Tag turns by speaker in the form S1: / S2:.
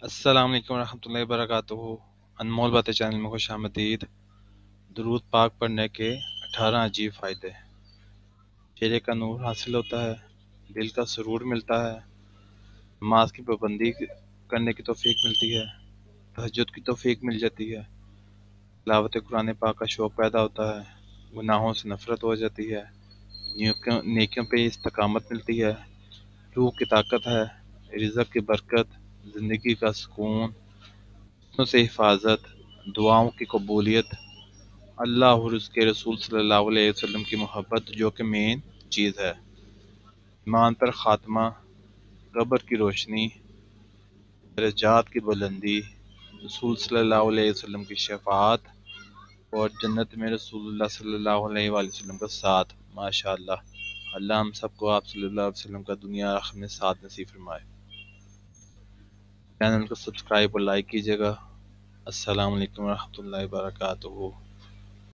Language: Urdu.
S1: السلام علیکم ورحمۃ اللہ وبرکاتہ۔ انمول باتیں چینل میں خوش آمدید۔ درود پاک پڑھنے کے 18 عجیب فائدے۔ چہرے کا نور حاصل ہوتا ہے، دل کا سرور ملتا ہے، نماز کی پابندی کرنے کی توفیق ملتی ہے، تہجد کی توفیق مل جاتی ہے، تلاوت قرآن پاک کا شوق پیدا ہوتا ہے، گناہوں سے نفرت ہو جاتی ہے، نیکیوں پہ استقامت ملتی ہے، روح کی طاقت ہے، رزق کی برکت، زندگی کا سکون، فتنوں سے حفاظت، دعاؤں کی قبولیت، اللہ اور اس کے رسول صلی اللہ علیہ وسلم کی محبت جو کہ مین چیز ہے، ایمان پر خاتمہ، قبر کی روشنی، درجات کی بلندی، رسول صلی اللہ علیہ وسلم کی شفاعت اور جنت میں رسول اللہ صلی اللہ علیہ وآلہ وسلم کا ساتھ۔ ماشاءاللہ، اللہ ہم سب کو آپ صلی اللہ علیہ وسلم کا دنیا آخرت میں ساتھ نصیب فرمائے۔ چینل کو سبسکرائب اور لائک کیجیے گا۔ السلام علیکم ورحمۃ اللہ وبرکاتہ۔